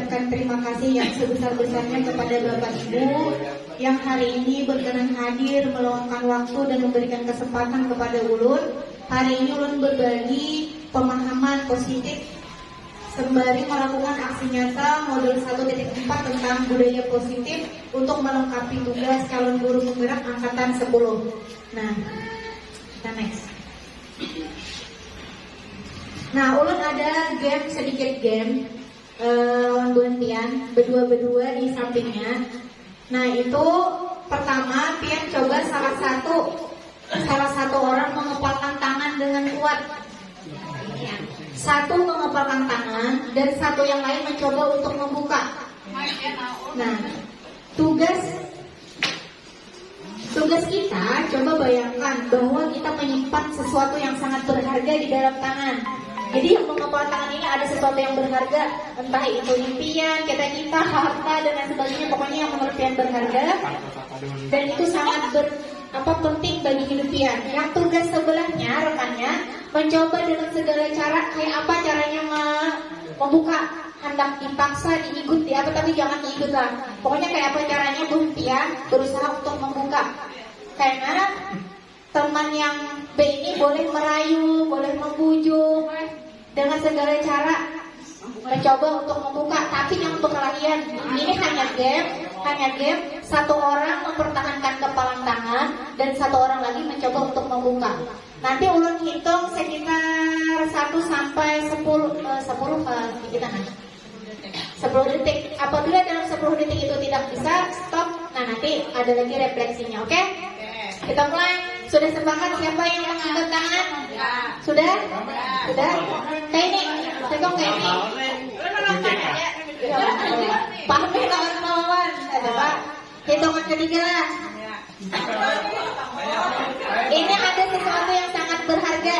mengucapkan terima kasih yang sebesar-besarnya kepada Bapak Ibu yang hari ini berkenan hadir, meluangkan waktu dan memberikan kesempatan kepada Ulun. Hari ini Ulun berbagi pemahaman positif sembari melakukan aksi nyata modul 1.4 tentang budaya positif untuk melengkapi tugas calon guru penggerak angkatan 10. Nah, kita next. Nah, Ulun ada game, sedikit game lawan Pian, berdua-berdua di sampingnya. Nah, itu pertama Pian coba salah satu orang mengepalkan tangan dengan kuat. Satu mengepalkan tangan dan satu yang lain mencoba untuk membuka. Nah, tugas kita, coba bayangkan bahwa kita menyimpan sesuatu yang sangat berharga di dalam tangan. Jadi yang mengepal tangan ini ada sesuatu yang berharga, entah itu impian, cita-cita, harta dan lain sebagainya, pokoknya yang menurut Pian berharga. Dan itu sangat penting bagi hidup Pian. Yang tugas sebelahnya rekannya mencoba dengan segala cara, kayak apa caranya membuka, hendak dipaksa, diikuti tapi jangan diikut lah. Pokoknya kayak apa caranya Pian berusaha untuk membuka. Karena teman yang B ini boleh merayu, boleh membujuk dengan segala cara mencoba untuk membuka, tapi yang untuk kalian ini hanya game. Satu orang mempertahankan kepalan tangan dan satu orang lagi mencoba untuk membuka. Nanti Ulun hitung sekitar 1 sampai 10 kita nanti 10 detik. Apabila dalam 10 detik itu tidak bisa, stop. Nah, nanti ada lagi refleksinya, oke? Kita mulai. Sudah sepakat siapa yang mengangkat tangan? Sudah? Sudah? Kayak ini, tegong kayak ini. Paham ya kawan-kawan? Coba hitungan ketiga lah. Ini ada sesuatu yang sangat berharga.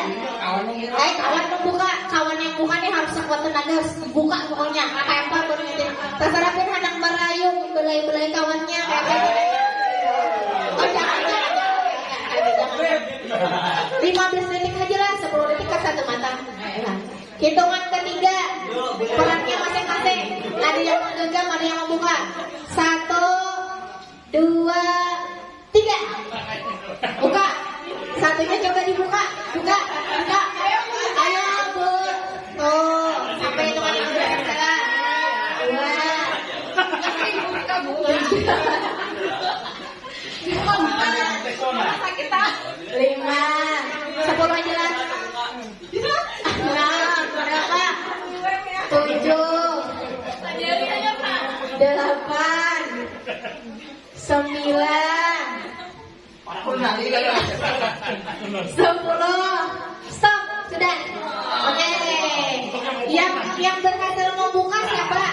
Kawan membuka, kawan yang buka nih harus sekuat tenaga, harus dibuka pokoknya. Kayak apa berarti? Terserah pun hendak merayu, belai-belai kawannya kayak apa? Oh jangan. 15 detik aja lah, 10 detik kan satu mata. Hitungan ketiga, perannya masing-masing. Ada yang menggenggam, ada yang membuka. 1, 2, 3. Buka. Satunya coba dibuka. Buka. Ayo Bu. Tuh, sampai hitungan 15 sekarang. 2, 5, 10 aja lah. Nah, berapa? 7, 8, 9, 10. Stop, sudah. Oke. Yang berhasil membuka siapa?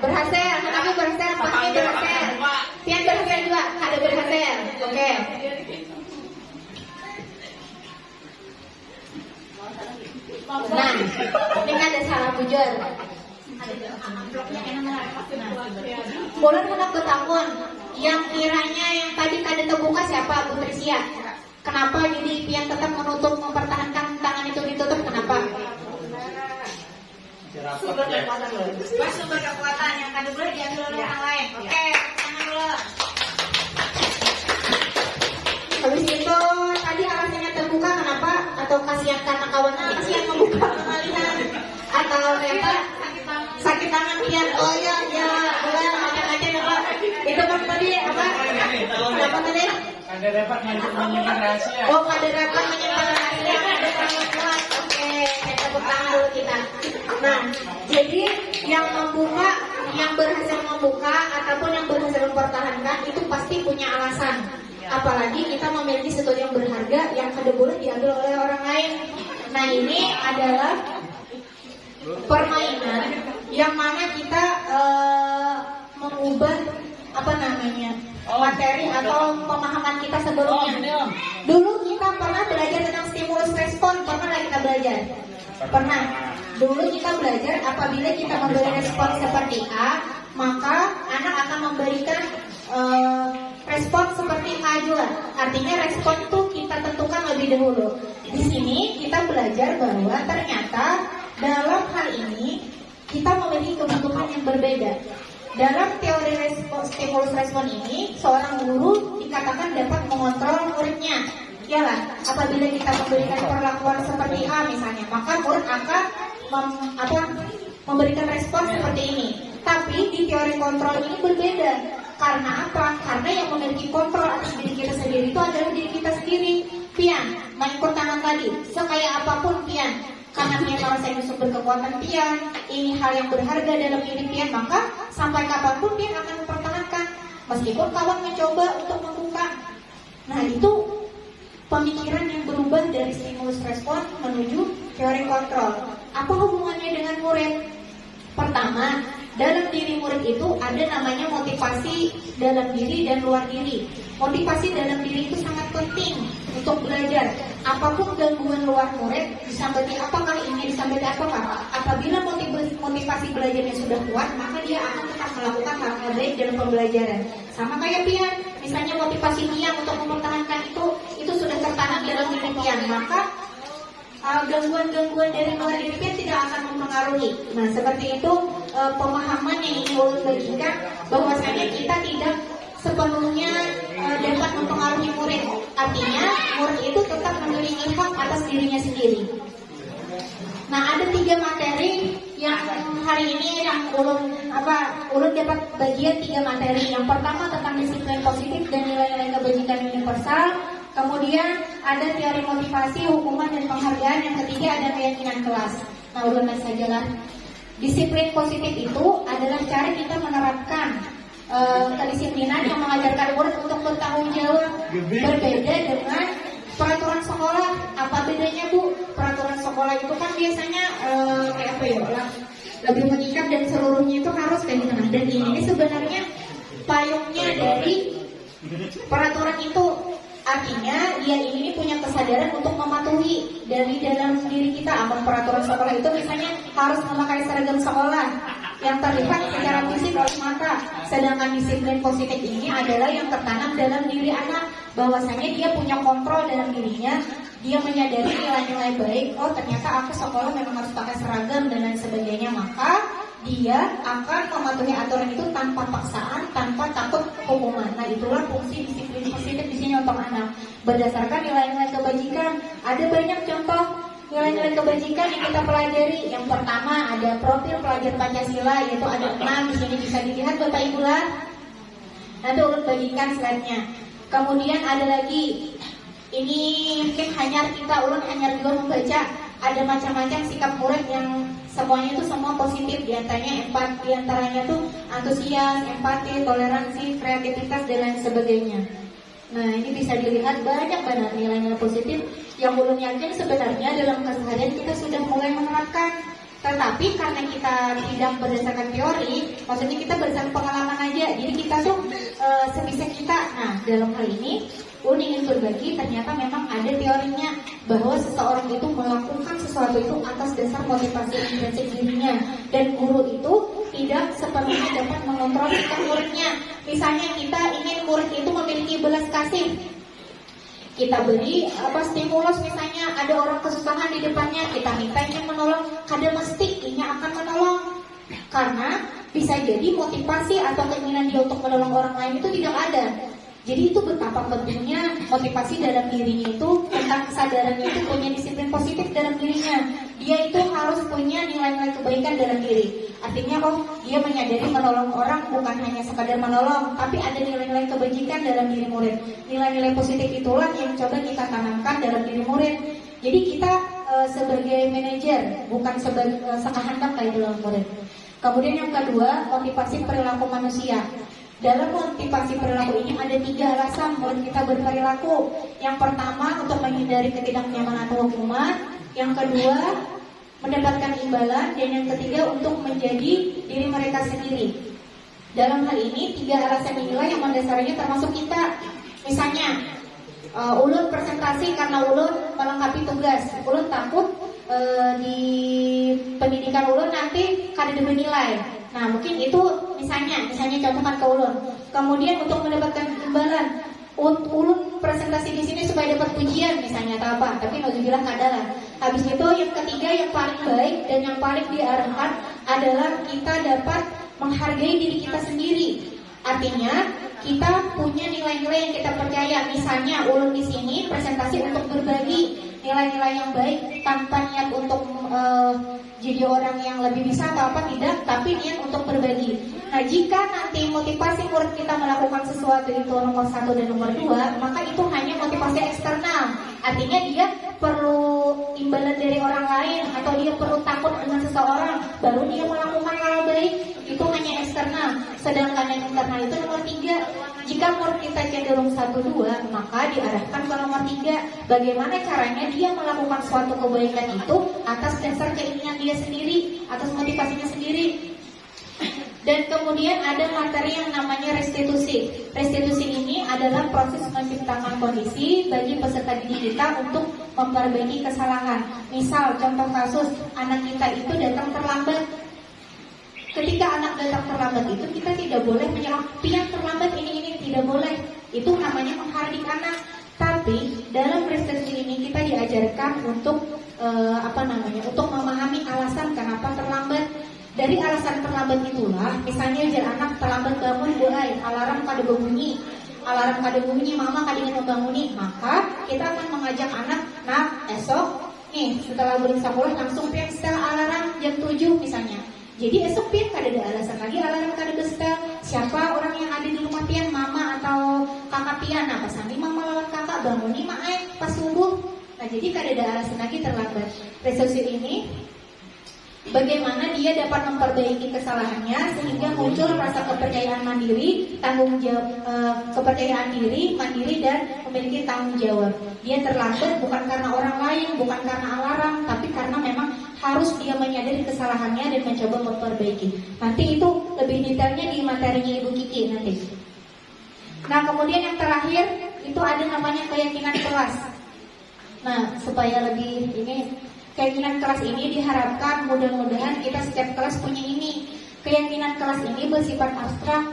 Berhasil. Aku berhasil, pasti berhasil. Pian berhasil juga, ada berhasil. Oke. Nah, ini kan ada salah bujur. Boleh hendak bertakun. Yang kiranya yang tadi kada terbuka siapa? Bu Trisia. Kenapa jadi Pian tetap mempertahankan tangan itu ditutup? Kenapa? Sumber kekuatan yang kada boleh diambil oleh orang lain. Oke, tangan dulu. Habis itu tadi alasannya terbuka kenapa? Atau kasihan karena kawannya kasihan membuka pengalihan? Atau apa? Sakit tangan Pian. Oh ya, macam-macam apa? Itu kan tadi apa? Apa tadi? Ada dapat menyimpan rahasia. Oh, ada dapat menyimpan rahasia. Ada sangat kuat. Oke, tepuk tangan dulu kita. Nah, jadi yang membuka, yang berhasil membuka ataupun yang berhasil mempertahankan itu pasti punya alasan. Apalagi kita memiliki sesuatu yang berharga yang kada boleh diambil oleh orang lain. Nah, ini adalah permainan yang mana kita mengubah materi atau pemahaman kita sebelumnya. Dulu kita pernah belajar tentang stimulus respon, pernah kita belajar? Pernah. Dulu kita belajar apabila kita memberi respon seperti A, maka anak akan memberikan respon seperti A juga. Artinya respon itu kita tentukan lebih dahulu. Di sini kita belajar bahwa ternyata dalam hal ini kita memiliki kebutuhan yang berbeda. Dalam teori stimulus respon ini, seorang guru dikatakan dapat mengontrol muridnya. Yalah, apabila kita memberikan perlakuan seperti A misalnya, maka murid akan memberikan respon seperti ini. Tapi di teori kontrol ini berbeda. Karena apa? Karena yang memiliki kontrol atas diri kita sendiri itu adalah diri kita sendiri. Pian, mengikut tangan tadi, sekaya apapun Pian, karena Pian merasa Yusuf berkekuatan Pian, ini hal yang berharga dalam diri Pian, maka sampai kapanpun Pian akan mempertahankan, meskipun kawan mencoba untuk membuka. Nah itu pemikiran yang berubah dari stimulus respon menuju teori kontrol. Apa hubungannya dengan murid? Pertama, dalam diri murid itu ada namanya motivasi dalam diri dan luar diri. Motivasi dalam diri itu sangat penting untuk belajar. Apapun gangguan luar murid, disambati apakah ini, disambati apakah, apabila motivasi belajarnya sudah kuat, maka dia akan tetap melakukan hal-hal baik dalam pembelajaran. Sama kayak Pian, misalnya motivasi Pian untuk mempertahankan itu sudah tertanam dalam diri Pian, maka gangguan-gangguan dari luar diri Pian tidak akan mempengaruhi. Nah seperti itu pemahaman yang ingin ulun bagikan, bahwasanya kita tidak sepenuhnya dapat mempengaruhi murid. Artinya murid itu tetap memiliki hak atas dirinya sendiri. Nah ada 3 materi yang hari ini yang ulun dapat bagian 3 materi. Yang pertama tentang disiplin positif dan nilai-nilai kebajikan universal. Kemudian ada teori motivasi, hukuman dan penghargaan. Yang ketiga ada keyakinan kelas. Nah ulun sajalah. Disiplin positif itu adalah cara kita menerapkan kedisiplinan yang mengajarkan murid untuk bertanggung jawab. Berbeda dengan peraturan sekolah. Apa bedanya Bu? Peraturan sekolah itu kan biasanya lebih mengikat dan seluruhnya itu harus kayak gitu. Dan ini sebenarnya payungnya dari peraturan itu. Artinya dia ini punya kesadaran untuk mematuhi dari dalam diri kita. Amal peraturan sekolah itu misalnya harus memakai seragam sekolah yang terlihat secara fisik oleh mata. Sedangkan disiplin positif ini adalah yang tertanam dalam diri anak, bahwasanya dia punya kontrol dalam dirinya. Dia menyadari nilai-nilai baik. Oh ternyata aku sekolah memang harus pakai seragam dan lain sebagainya. Maka dia akan mematuhi aturan itu tanpa paksaan, tanpa takut hukuman. Nah itulah fungsi disiplin positif di sini untuk anak. Berdasarkan nilai-nilai kebajikan, ada banyak contoh nilai-nilai kebajikan yang kita pelajari. Yang pertama ada profil pelajar Pancasila, yaitu ada 6. Di sini bisa dilihat Bapak Ibu lah. Nanti ulun bagikan slide-nya. Kemudian ada lagi, ini mungkin ulun hanya juga membaca. Ada macam-macam sikap murid yang semuanya itu semua positif. Diantaranya tuh antusias, empati, toleransi, kreativitas dan lain sebagainya. Nah ini bisa dilihat banyak banget nilai-nilai positif yang ulun yakin sebenarnya dalam keseharian kita sudah mulai menerapkan. Tetapi karena kita tidak berdasarkan teori, maksudnya kita berdasarkan pengalaman aja. Jadi kita tuh sebisa kita. Nah dalam hal ini ulun ingin berbagi, ternyata memang ada teorinya bahwa seseorang itu melakukan sesuatu itu atas dasar motivasi intrinsik dirinya, dan guru itu tidak sepenuhnya dapat mengontrol sikap muridnya. Misalnya kita ingin murid itu memiliki belas kasih, kita beri stimulus, misalnya ada orang kesusahan di depannya, kita minta ingin menolong, kada mesti ini akan menolong, karena bisa jadi motivasi atau keinginan dia untuk menolong orang lain itu tidak ada. Jadi itu betapa pentingnya motivasi dalam dirinya itu, tentang kesadarannya itu punya disiplin positif dalam dirinya. Dia itu harus punya nilai-nilai kebaikan dalam diri. Artinya dia menyadari menolong orang bukan hanya sekadar menolong, tapi ada nilai-nilai kebajikan dalam diri murid. Nilai-nilai positif itulah yang coba kita tanamkan dalam diri murid. Jadi kita sebagai manajer, bukan sebagai sekehendak kayak dalam murid. Kemudian yang kedua, motivasi perilaku manusia. Dalam motivasi perilaku ini ada 3 alasan buat kita berperilaku. Yang pertama untuk menghindari ketidaknyamanan atau hukuman. Yang kedua mendapatkan imbalan. Dan yang ketiga untuk menjadi diri mereka sendiri. Dalam hal ini 3 alasan inilah yang mendasarinya termasuk kita. Misalnya ulun presentasi karena ulun melengkapi tugas. Ulun takut di pendidikan ulun nanti kada bernilai. Nah mungkin itu misalnya contohkan ke ulun. Kemudian untuk mendapatkan imbalan, ulun presentasi di sini supaya dapat pujian misalnya atau apa, tapi nauzubillah adalah. Habis itu yang ketiga yang paling baik dan yang paling diarahkan adalah kita dapat menghargai diri kita sendiri. Artinya kita punya nilai-nilai yang kita percaya. Misalnya ulun di sini presentasi untuk berbagi nilai-nilai yang baik tanpa niat untuk jadi orang yang lebih bisa atau apa, tidak, tapi niat untuk berbagi. Nah, jika nanti motivasi murid kita melakukan sesuatu itu nomor 1 dan nomor 2, maka itu hanya motivasi eksternal. Artinya dia perlu imbalan dari orang lain atau dia perlu takut dengan seseorang baru dia melakukan hal baik, itu hanya eksternal. Sedangkan yang internal itu nomor 3. Jika murid kita cenderung 1-2, maka diarahkan ke nomor 3. Bagaimana caranya dia melakukan suatu kebaikan itu atas dasar keinginan dia sendiri, atas motivasinya sendiri. Dan kemudian ada materi yang namanya restitusi. Restitusi ini adalah proses menciptakan kondisi bagi peserta didik kita untuk memperbaiki kesalahan. Misal contoh kasus, anak kita itu datang terlambat. Ketika anak datang terlambat itu kita tidak boleh menyerang, pian terlambat ini tidak boleh. Itu namanya menghardik anak. Tapi dalam restitusi ini kita diajarkan untuk untuk memahami alasan kenapa terlambat. Dari alasan terlambat itulah, misalnya jar anak terlambat bangun, boai, alarm kada berbunyi, mama kada ingin membanguni, maka kita akan mengajak anak, nah esok nih setelah balik sekolah langsung pian setel alarm jam 7 misalnya. Jadi esok pian kada ada alasan lagi alarm kada besetel. Siapa orang yang ada di rumah pian, mama atau kakak pian, nah pas nanti mama lawan kakak banguni maai pas subuh. Nah jadi kada ada alasan lagi terlambat. Restitusi ini bagaimana dia dapat memperbaiki kesalahannya sehingga muncul rasa kepercayaan mandiri, tanggung jawab, kepercayaan diri, mandiri dan memiliki tanggung jawab. Dia terlambat bukan karena orang lain, bukan karena alarm, tapi karena memang harus dia menyadari kesalahannya dan mencoba memperbaiki. Nanti itu lebih detailnya di materinya Ibu Kiki nanti. Nah, kemudian yang terakhir itu ada namanya keyakinan kelas. Nah, supaya lebih keyakinan kelas ini diharapkan mudah-mudahan kita setiap kelas punya ini. Keyakinan kelas ini bersifat abstrak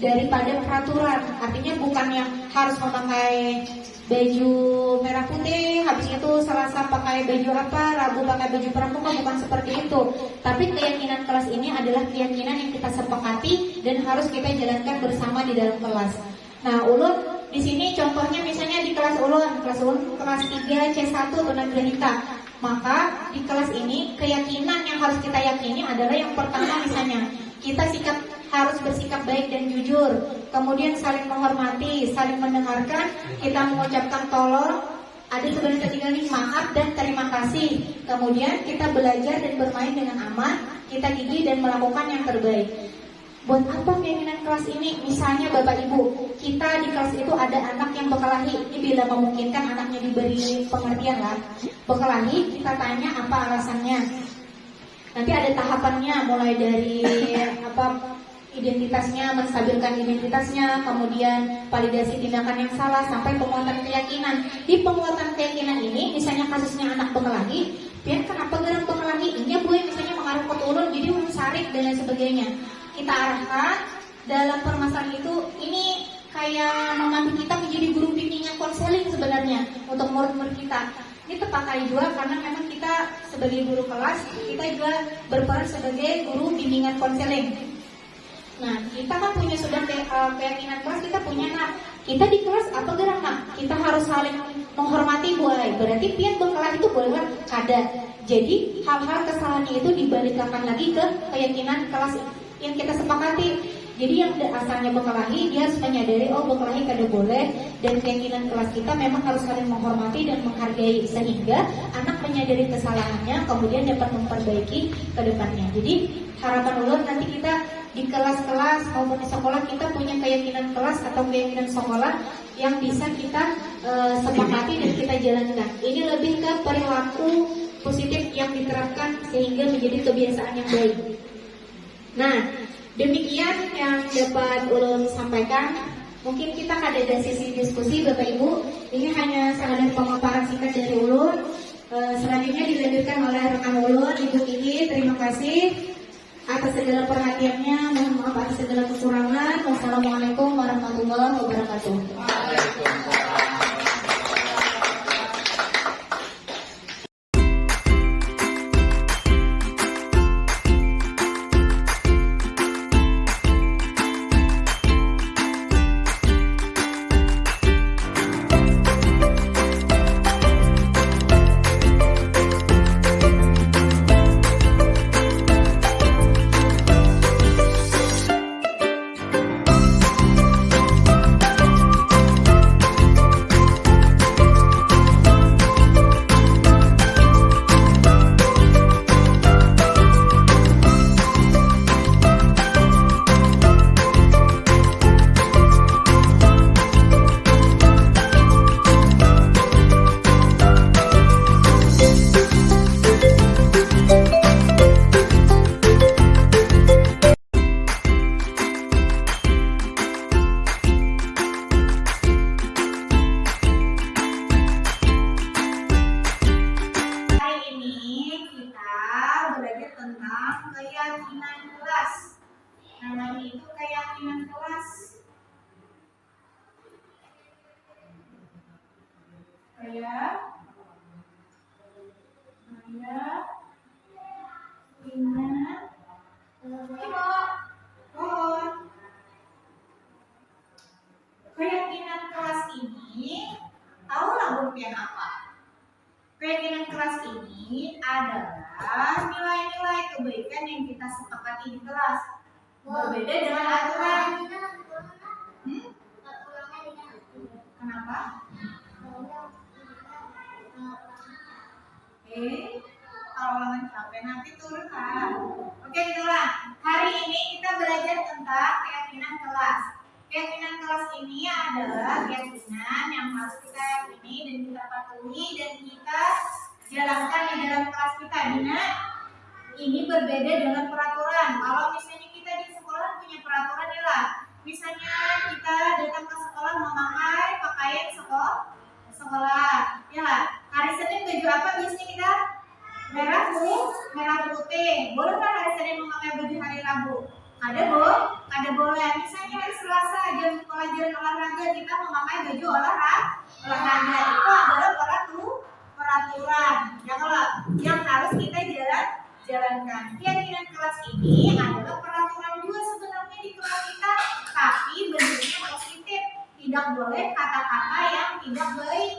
daripada peraturan. Artinya bukan yang harus memakai baju merah putih, habis itu Selasa pakai baju apa, Rabu pakai baju pramuka, bukan seperti itu. Tapi keyakinan kelas ini adalah keyakinan yang kita sepakati dan harus kita jalankan bersama di dalam kelas. Nah, ulun di sini contohnya misalnya di kelas ulun kelas 3 C1 tunagrahita. Maka di kelas ini keyakinan yang harus kita yakini adalah yang pertama misalnya kita harus bersikap baik dan jujur, kemudian saling menghormati, saling mendengarkan, kita mengucapkan tolong, ada sebenarnya ketiga nih maaf dan terima kasih, kemudian kita belajar dan bermain dengan aman, kita gigih dan melakukan yang terbaik. Buat apa keyakinan kelas ini? Misalnya Bapak Ibu, kita di kelas itu ada anak yang bekelahi. Ini bila memungkinkan anaknya diberi pengertian lah. Bekelahi, kita tanya apa alasannya. Nanti ada tahapannya, mulai dari identitasnya, menstabilkan identitasnya, kemudian validasi tindakan yang salah, sampai penguatan keyakinan. Di penguatan keyakinan ini, misalnya kasusnya anak bekelahi, biar kenapa gerang bekelahi? Ini gue misalnya mengarah ke turun, jadi sarik dan lain sebagainya. Kita arahkan dalam permasalahan itu, ini kayak memandu kita menjadi guru bimbingan konseling sebenarnya untuk murid-murid kita. Ini terpakai juga karena memang kita sebagai guru kelas, kita juga berperan sebagai guru bimbingan konseling. Nah, kita kan punya sudah keyakinan kelas, kita punya kita di kelas apa gerak kita harus saling menghormati buai. Berarti pian berkelas itu boleh kada. Jadi hal-hal kesalahannya itu dibalikkan lagi ke keyakinan kelas yang kita sepakati. Jadi yang asalnya bekelahi, dia harus menyadari bekelahi kada boleh, dan keyakinan kelas kita memang harus saling menghormati dan menghargai sehingga anak menyadari kesalahannya kemudian dapat memperbaiki ke depannya. Jadi harapan ulun nanti kita di kelas-kelas maupun di sekolah kita punya keyakinan kelas atau keyakinan sekolah yang bisa kita sepakati dan kita jalankan. Ini lebih ke perilaku positif yang diterapkan sehingga menjadi kebiasaan yang baik. Nah, demikian yang dapat ulun sampaikan. Mungkin kita ada sesi diskusi Bapak Ibu. Ini hanya sekadar pemaparan singkat dari ulun. Selanjutnya dilanjutkan oleh rekan ulun Ibu Kiki. Terima kasih atas segala perhatiannya. Mohon maaf atas segala kekurangan. Wassalamualaikum warahmatullahi wabarakatuh. Waalaikumsalam. keyakinan kelas. Namanya itu keyakinan kelas. Keyakinan kelas ini, tahulah bukan apa? Keyakinan kelas ini adalah nilai-nilai kebaikan yang kita sepakati di kelas. Berbeda dengan aturan. Kenapa? Kalau ulangan capek nanti turun kan. Oke, kita ulang. Hari ini kita belajar tentang keyakinan kelas. Keyakinan kelas ini adalah keyakinan yang harus kita yakini dan kita patuhi dan kita jalankan di dalam kelas kita. Dina, ini berbeda dengan peraturan. Kalau misalnya kita di sekolah punya peraturan ya lah. Misalnya kita datang ke sekolah memakai pakaian sekolah, ya lah. Hari Senin baju apa biasanya kita? Merah putih. Boleh kan hari Senin memakai baju hari Rabu? Ada boleh. Misalnya hari Selasa jam pelajaran olahraga kita memakai baju olahraga. Itu adalah peraturan. Ya kalau yang harus kita jalankan. Keyakinan kelas ini adalah peraturan juga sebenarnya di kelas kita, tapi bentuknya positif. Tidak boleh kata-kata yang tidak baik.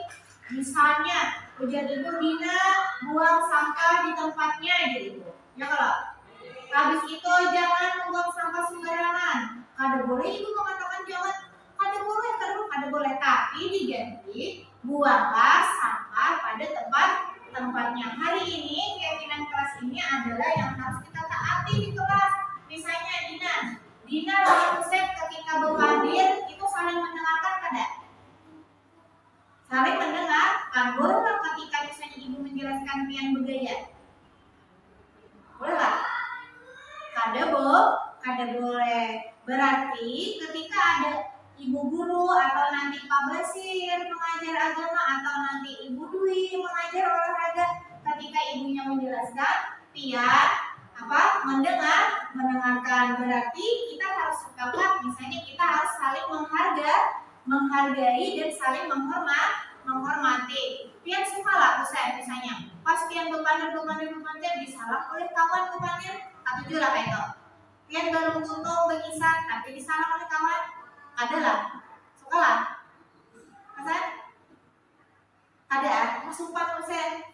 Misalnya ujar ibu Dina buang sampah di tempatnya gitu. Ya kalau habis itu jangan membuang sampah sembarangan. Kada boleh ibu mengatakan jangan. Kada boleh. Tapi diganti buanglah sampah pada tempatnya. Hari ini keyakinan kelas ini adalah yang harus kita taati di kelas. Misalnya Dina lawan Usep ketika berhadir itu saling mendengarkan kada? Saling mendengarkan. Boleh lah ketika misalnya ibu menjelaskan pian bergaya? Boleh lah? Kada boleh. Berarti ketika ada ibu guru atau nanti Pak Basir mengajar agama atau nanti Ibu Dwi mengajar olahraga, ketika ibunya menjelaskan, pian mendengarkan. Berarti kita harus sepakat, misalnya kita harus saling menghargai dan saling menghormati. Pian suka lah Ustaz misalnya. Pas pian berpandir disalam oleh kawan berpandir, atau juga kayak itu. Pian baru tuntung berkisah tapi disalam oleh kawan, adalah suka lah. Ustaz? Ada? Sumpah Ustaz.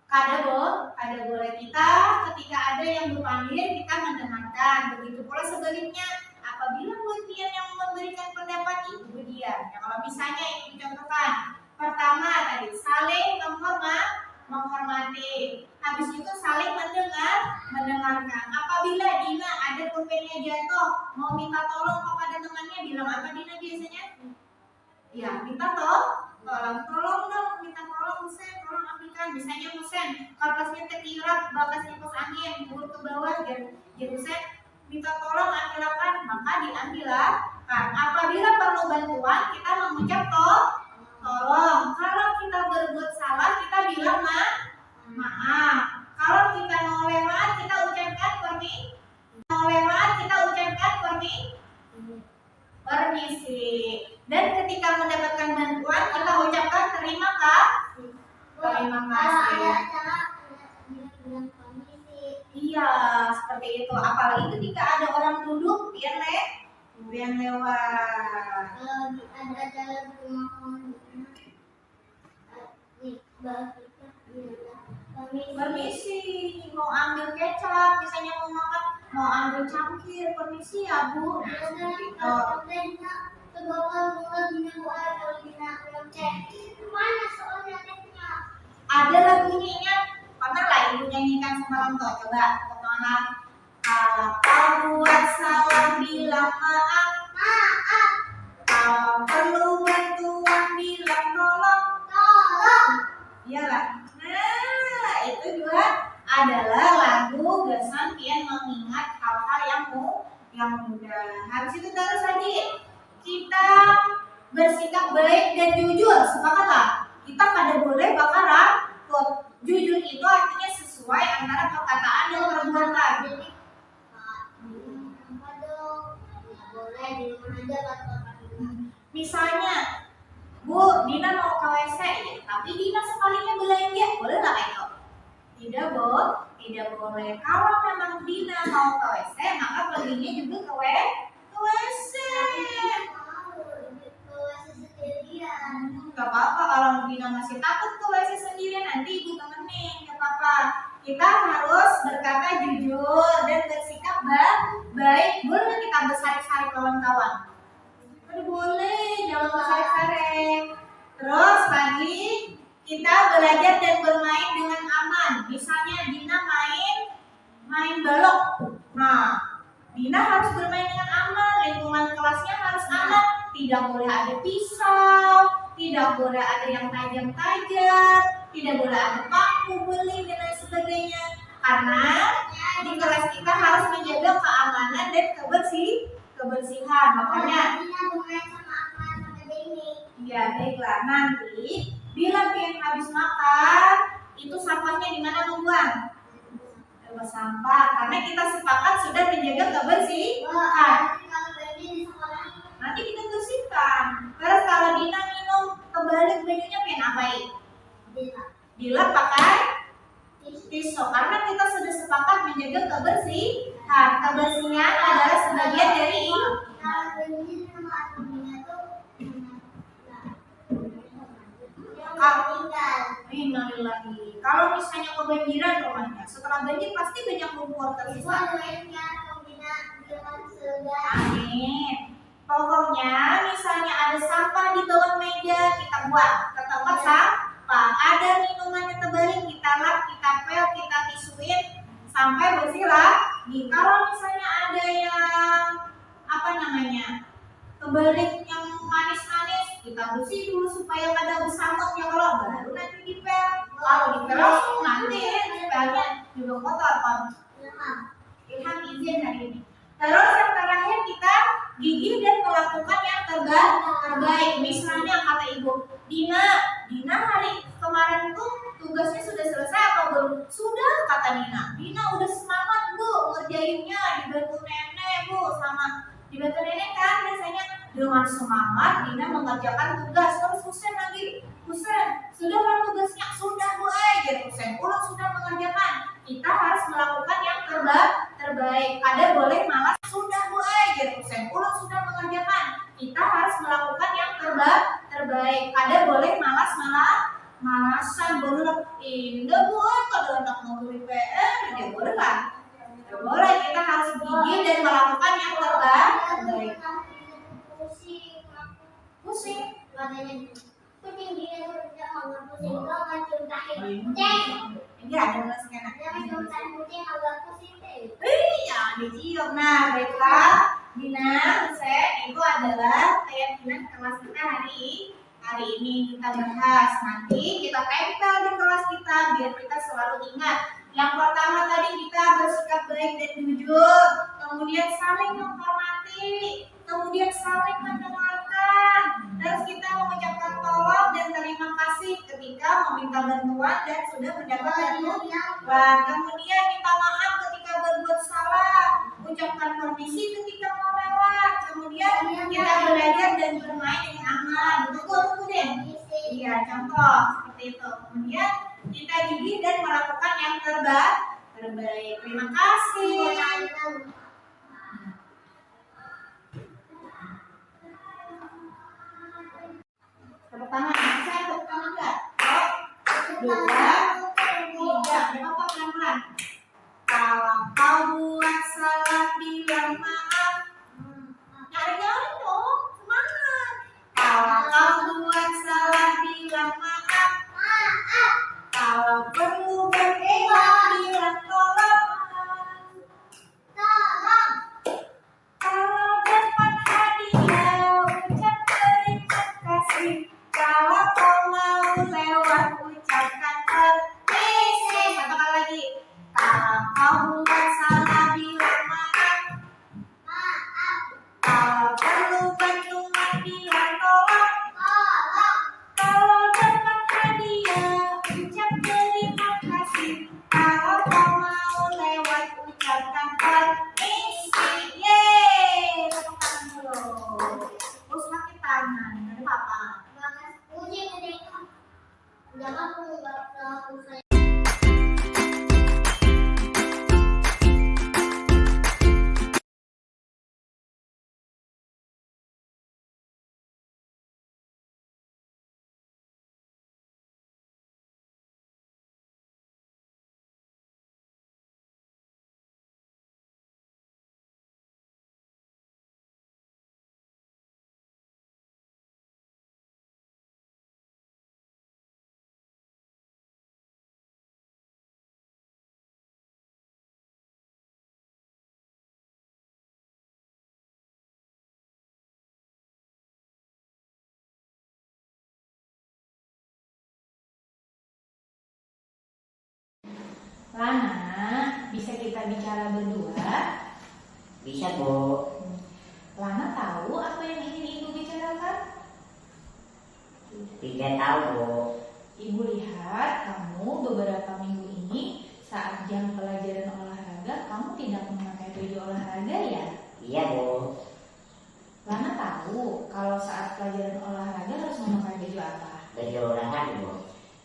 Kada boleh kita ketika ada yang berpandir kita mendengarkan. Begitu pula sebaliknya, apabila pian yang memberikan pendapat itu dia. Ya, kalau misalnya itu contohkan, pertama tadi saling menghormati, habis itu saling mendengarkan. Apabila Dina ada pulpennya jatuh, mau minta tolong kepada temannya, bilang apa Dina biasanya? Ya, minta tolong dong, minta tolong Musen, tolong ambilkan. Misalnya Musen, kertasnya terkirap, bakasnya kipas angin, turun ke bawah, jadi Musen minta tolong ambilkan, maka diambillah. Apabila perlu bantuan, kita mengucap tolong. Kalau kita berbuat salah, kita bilang maaf. Kalau kita mau lewat, kita ucapkan permisi. Dan ketika mendapatkan bantuan, kita ucapkan terima kasih. Iya, seperti itu. Apalagi ketika ada orang duduk, biar lewat. Ada dalam Permisi, mau ambil kecap, misalnya mau makan, mau ambil cangkir, permisi ya Bu. Ada lagunya, pernah lah ibu nyanyikan semalam tuh, coba teman-teman. Kalau buat salah bilang maaf. Kalau perlu bantuan bilang tolong. Iyalah. Nah, itu juga adalah lagu Gasan Pian mengingat hal-hal yang mudah. Habis itu terus lagi kita bersikap baik dan jujur. Sepakatlah. Kita kada boleh bakar rambut. Jujur itu artinya sesuai antara perkataan dan perbuatan. Misalnya, Bu, Dina mau ke WC, ya, tapi Dina sekalinya belanja, boleh nggak itu? Tidak, Bu, tidak boleh. Kalau memang Dina mau ke WC, maka perginya juga ke WC. Gak apa-apa kalau Dina masih takut ke WC sendirian, nanti ibu temenin, gak apa-apa. Kita harus berkata jujur dan bersikap baik. Boleh nggak kita bersari-sari kawan-kawan? Boleh, jangan bersari-sari. Terus lagi kita belajar dan bermain dengan aman. Misalnya Dina main balok. Nah, Dina harus bermain dengan aman. Lingkungan kelasnya harus aman. Tidak boleh ada pisau, tidak boleh ada yang tajam-tajam, tidak boleh ada paku, beli dan lain sebagainya. Karena di kelas kita harus menjaga keamanan dan kebersihan. Makanya ya baiklah, nanti bila pian habis makan itu sampahnya di mana membuang? Tempat sampah. Karena kita sepakat sudah menjaga kebersihan. Nanti kita bersihkan. Terus kalau Dina minum kebalik bajunya pian apain? Dilap pakai tisu. Karena kita sudah sepakat menjaga kebersihan. Kebersihan adalah sebagian dari Innalillahi. Kalau misalnya kebanjiran rumahnya, setelah banjir pasti banyak lumpur tersisa. Amin. Pokoknya misalnya ada sampah di bawah meja, kita buang ke tempat sampah. Ada minuman yang terbalik, kita lap, kita pel, kita tisuin sampai bersih lagi. Kalau misalnya ada yang kebalik yang manis-manis, kita bersih dulu supaya nggak ada bersamotnya. Kalau baru nanti dipel. Kalau dipel langsung nanti dipelnya juga kotor kan. Ilham izin hari ini. Terus yang terakhir kita gigih dan melakukan yang terbaik. Misalnya kata ibu, Dina hari kemarin tuh tugasnya sudah selesai apa belum? Sudah, kata Dina. Dina udah semangat Bu ngerjainnya, dibantu nenek Bu, sama dibantu nenek kan biasanya dengan semangat Dina mengerjakan tugas. Terus Husen lagi, Husen sudah kan tugasnya? Sudah Bu aja. Husen ulang sudah mengerjakan. Kita harus melakukan yang terbaik. Ada boleh malas, sudah Bu aja. Husen ulang sudah mengerjakan. Kita harus melakukan yang terbaik. Ada boleh malasan boleh indah Bu kalau anak mau beli PR ya boleh lah. Boleh, kita harus gigih dan melakukan yang terbaik. Pusing. Iya, ada masuknya. Iya, dicium. Nah, baiklah. Dina, Husen, itu adalah keyakinan kelas kita hari ini kita bahas. Nanti kita tempel di kelas kita biar kita selalu ingat. Yang pertama tadi kita bersikap baik dan jujur, kemudian saling menghormati, kemudian saling mendengarkan, terus kita mengucapkan tolong dan terima kasih ketika meminta bantuan dan sudah mendapat bantuan. Kemudian minta maaf ketika berbuat salah, ucapkan permisi ketika mau lewat. Kemudian kita belajar dan bermain dengan aman. Tunggu deh. Iya, contoh seperti itu. Kemudian kita gigih dan melakukan yang terbaik. Terima kasih. Tepuk tangan. Bisa tepuk tangan enggak? 1, 2, 3. Berapa pelan-pelan? Kalau kau buat salah bilang maaf. Nyari-nyari dong, semangat. Kalau kau buat salah bilang maaf. Kalau perlu berulang bilang tolong. Kalau dapat hadiah ucap terima kasih. Kalau kau mau lewat ucapkan Lana, bisa kita bicara berdua? Bisa, Bu. Lana tahu apa yang ingin ibu bicarakan? Tidak tahu, Bu. Ibu lihat kamu beberapa minggu ini saat jam pelajaran olahraga kamu tidak memakai baju olahraga ya? Iya, Bu. Lana tahu kalau saat pelajaran olahraga harus memakai baju apa? Baju olahraga, Bu.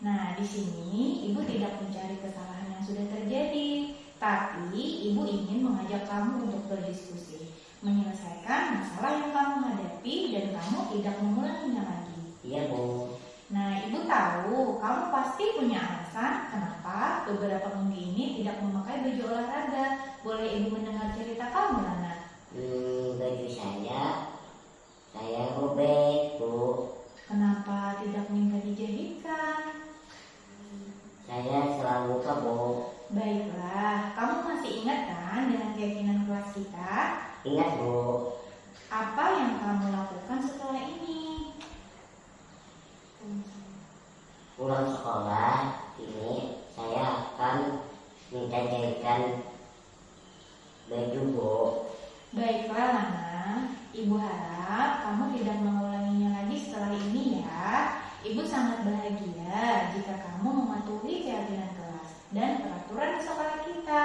Nah, di sini ibu tidak mencari kesalahan yang sudah terjadi, tapi ibu ingin mengajak kamu untuk berdiskusi, menyelesaikan masalah yang kamu hadapi dan kamu tidak mengulanginya lagi. Iya, Bu. Nah, ibu tahu kamu pasti punya alasan kenapa beberapa minggu ini tidak memakai baju olahraga. Boleh ibu mendengar cerita kamu, Lana? Baju saya robek, Bu. Kenapa tidak minta dijadikan? Saya selalu lupa, Bu. Baiklah, kamu masih ingat kan dengan keyakinan kelas kita? Ingat, Bu. Apa yang kamu lakukan setelah ini? Pulang sekolah ini saya akan minta jadikan baju, Bu. Baiklah, Lana. Ibu harap kamu tidak mengulanginya lagi setelah ini ya. Ibu sangat bahagia jika kamu mematuhi keyakinan kelas dan peraturan di sekolah kita.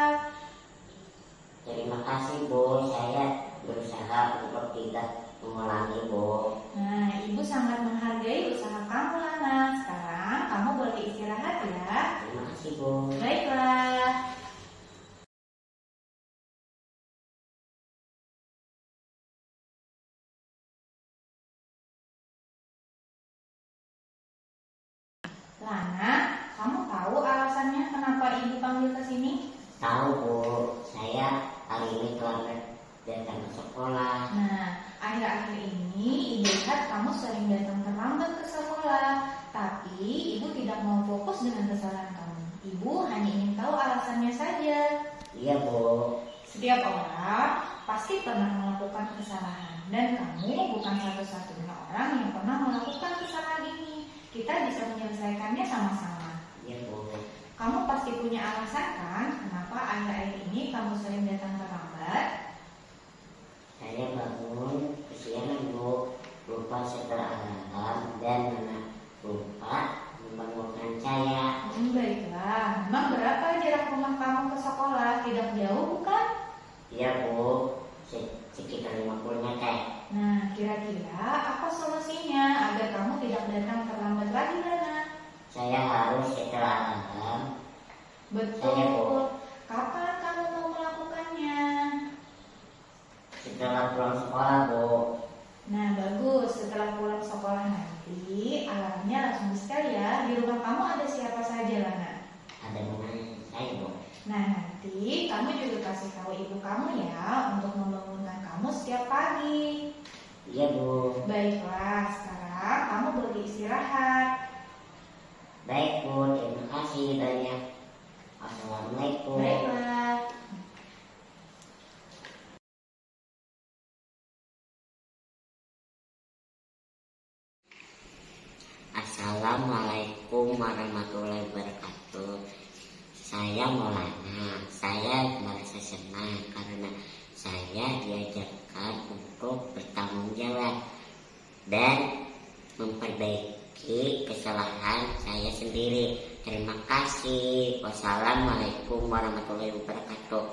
Terima kasih, Bu. Saya berusaha untuk tidak mengulangi, Bu. Nah, ibu sangat menghargai usaha kamu, Lana. Sekarang kamu boleh istirahat ya. Terima kasih, Bu. Baiklah. Lana, kamu tahu alasannya kenapa ibu panggil ke sini? Tahu, Bu. Saya hari ini terlambat datang ke sekolah. Nah, akhir-akhir ini ibu lihat kamu sering datang terlambat ke sekolah, tapi ibu tidak mau fokus dengan kesalahan kamu. Ibu hanya ingin tahu alasannya saja. Iya, Bu. Setiap orang pasti pernah melakukan kesalahan, dan kamu bukan satu-satunya orang yang pernah melakukan kesalahan ini. Kita bisa menyelesaikannya sama-sama. Iya, Bu. Kamu pasti punya alasan kan kenapa akhir-akhir ini kamu sering datang terlambat? Saya bangun kesiangan, Bu. Lupa setel alarm dan lupa membangunkan saya. Baiklah, memang berapa jarak rumah kamu ke sekolah? Tidak jauh bukan? Iya, Bu. Sekitar 50 meter. Nah, kira-kira apa solusinya agar kamu tidak datang terlambat lagi, Lana? Saya harus setel alarm. Betul. Saya, Bu. Kapan kamu mau melakukannya? Setelah pulang sekolah, Bu. Nah, bagus. Setelah pulang sekolah nanti, alarmnya langsung di-setel ya. Di rumah kamu ada siapa saja, Lana? Ada menanya saya, Bu. Nah, nanti kamu juga kasih tahu ibu kamu ya untuk membangunkan kamu setiap pagi. Iya, Bu. Baiklah, sekarang kamu boleh istirahat. Baik, Bu. Terima kasih banyak. Assalamualaikum. Baiklah. Assalamualaikum warahmatullahi wabarakatuh. Saya Maulana. Saya merasa senang karena saya diajarkan untuk bertanggung jawab dan memperbaiki kesalahan saya sendiri. Terima kasih. Wassalamualaikum warahmatullahi wabarakatuh.